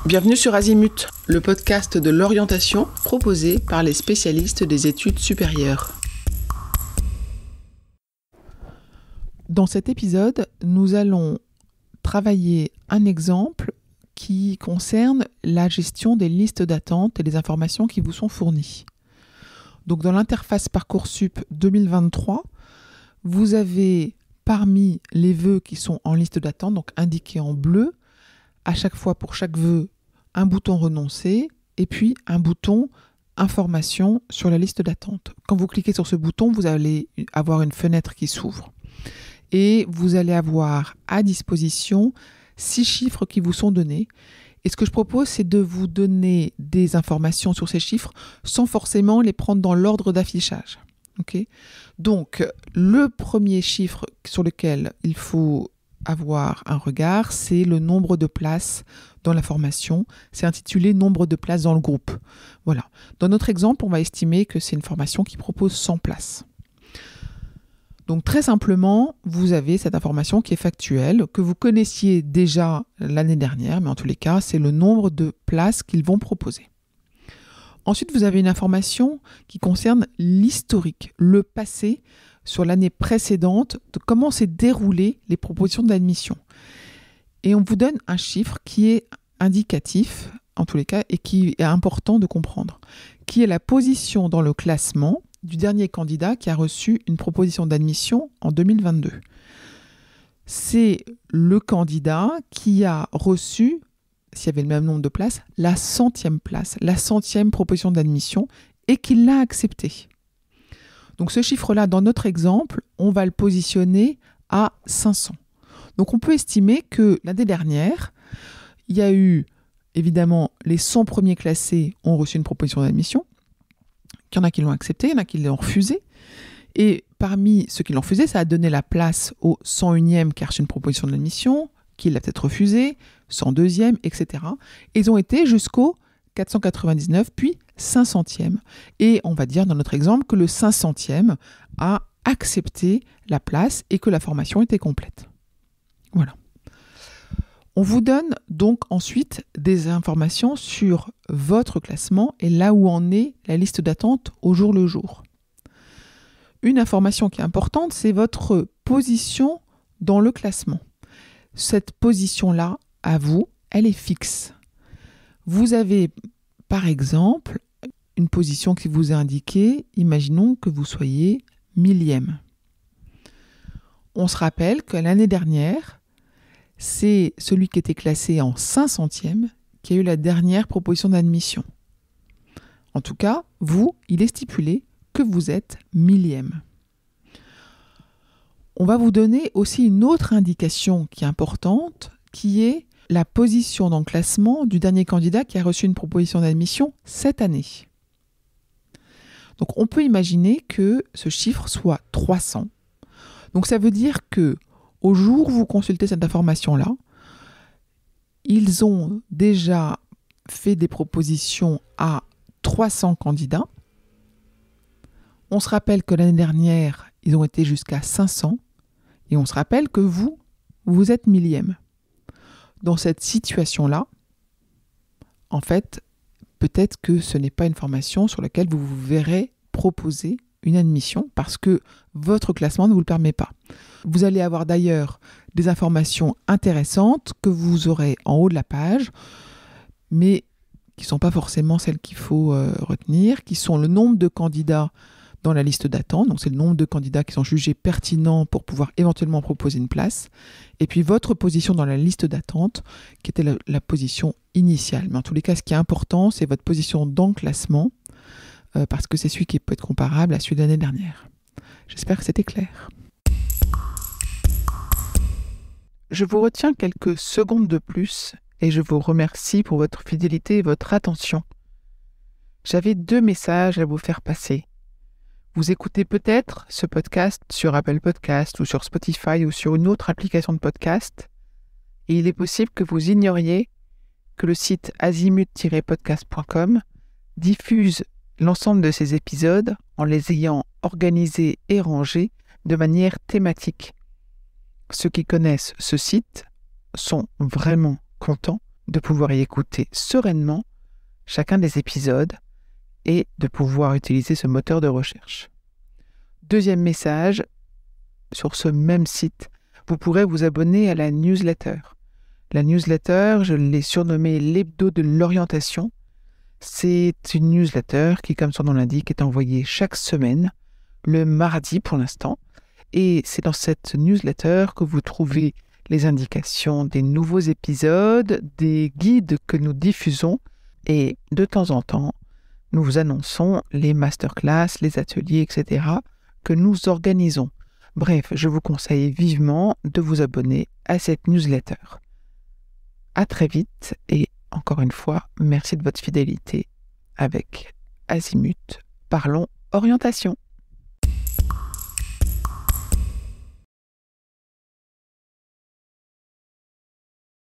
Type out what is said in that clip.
Bienvenue sur Azimut, le podcast de l'orientation proposé par les spécialistes des études supérieures. Dans cet épisode, nous allons travailler un exemple qui concerne la gestion des listes d'attente et des informations qui vous sont fournies. Donc dans l'interface Parcoursup 2023, vous avez parmi les vœux qui sont en liste d'attente, donc indiqués en bleu, à chaque fois pour chaque vœu, un bouton renoncer et puis un bouton information sur la liste d'attente. Quand vous cliquez sur ce bouton, vous allez avoir une fenêtre qui s'ouvre et vous allez avoir à disposition 6 chiffres qui vous sont donnés. Et ce que je propose, c'est de vous donner des informations sur ces chiffres sans forcément les prendre dans l'ordre d'affichage. Okay ? Donc, le premier chiffre sur lequel il faut avoir un regard, c'est le nombre de places dans la formation. C'est intitulé « Nombre de places dans le groupe ». Voilà. Dans notre exemple, on va estimer que c'est une formation qui propose 100 places. Donc très simplement, vous avez cette information qui est factuelle, que vous connaissiez déjà l'année dernière, mais en tous les cas, c'est le nombre de places qu'ils vont proposer. Ensuite, vous avez une information qui concerne l'historique, le passé sur l'année précédente, de comment s'est déroulées les propositions d'admission. Et on vous donne un chiffre qui est indicatif, en tous les cas, et qui est important de comprendre, qui est la position dans le classement du dernier candidat qui a reçu une proposition d'admission en 2022. C'est le candidat qui a reçu, s'il y avait le même nombre de places, la 100e place, la 100e proposition d'admission, et qui l'a acceptée. Donc ce chiffre-là, dans notre exemple, on va le positionner à 500. Donc on peut estimer que l'année dernière, il y a eu, évidemment, les 100 premiers classés ont reçu une proposition d'admission. Il y en a qui l'ont accepté, il y en a qui l'ont refusé. Et parmi ceux qui l'ont refusé, ça a donné la place au 101e qui a reçu une proposition d'admission, qui l'a peut-être refusé, 102e, etc. Et ils ont été jusqu'au 499, puis 500e. Et on va dire dans notre exemple que le 500e a accepté la place et que la formation était complète. Voilà. On vous donne donc ensuite des informations sur votre classement et là où en est la liste d'attente au jour le jour. Une information qui est importante, c'est votre position dans le classement. Cette position-là, à vous, elle est fixe. Vous avez, par exemple, une position qui vous est indiquée, imaginons que vous soyez 1000e. On se rappelle que l'année dernière, c'est celui qui était classé en 500e qui a eu la dernière proposition d'admission. En tout cas, vous, il est stipulé que vous êtes 1000e. On va vous donner aussi une autre indication qui est importante, qui est la position dans le classement du dernier candidat qui a reçu une proposition d'admission cette année. Donc on peut imaginer que ce chiffre soit 300. Donc ça veut dire que au jour où vous consultez cette information-là, ils ont déjà fait des propositions à 300 candidats. On se rappelle que l'année dernière, ils ont été jusqu'à 500. Et on se rappelle que vous êtes 1000e. Dans cette situation-là, en fait, peut-être que ce n'est pas une formation sur laquelle vous vous verrez proposer une admission parce que votre classement ne vous le permet pas. Vous allez avoir d'ailleurs des informations intéressantes que vous aurez en haut de la page, mais qui ne sont pas forcément celles qu'il faut retenir, qui sont le nombre de candidats dans la liste d'attente, donc c'est le nombre de candidats qui sont jugés pertinents pour pouvoir éventuellement proposer une place, et puis votre position dans la liste d'attente, qui était la position initiale. Mais en tous les cas, ce qui est important, c'est votre position dans le classement, parce que c'est celui qui peut être comparable à celui de l'année dernière. J'espère que c'était clair. Je vous retiens quelques secondes de plus et je vous remercie pour votre fidélité et votre attention. J'avais 2 messages à vous faire passer. Vous écoutez peut-être ce podcast sur Apple Podcast ou sur Spotify ou sur une autre application de podcast et il est possible que vous ignoriez que le site azimut-podcast.com diffuse l'ensemble de ces épisodes en les ayant organisés et rangés de manière thématique. Ceux qui connaissent ce site sont vraiment contents de pouvoir y écouter sereinement chacun des épisodes et de pouvoir utiliser ce moteur de recherche. Deuxième message, sur ce même site, vous pourrez vous abonner à la newsletter. La newsletter, je l'ai surnommée l'hebdo de l'orientation. C'est une newsletter qui, comme son nom l'indique, est envoyée chaque semaine, le mardi pour l'instant. Et c'est dans cette newsletter que vous trouvez les indications des nouveaux épisodes, des guides que nous diffusons et de temps en temps, nous vous annonçons les masterclass, les ateliers, etc. que nous organisons. Bref, je vous conseille vivement de vous abonner à cette newsletter. À très vite et encore une fois, merci de votre fidélité avec Azimut. Parlons orientation.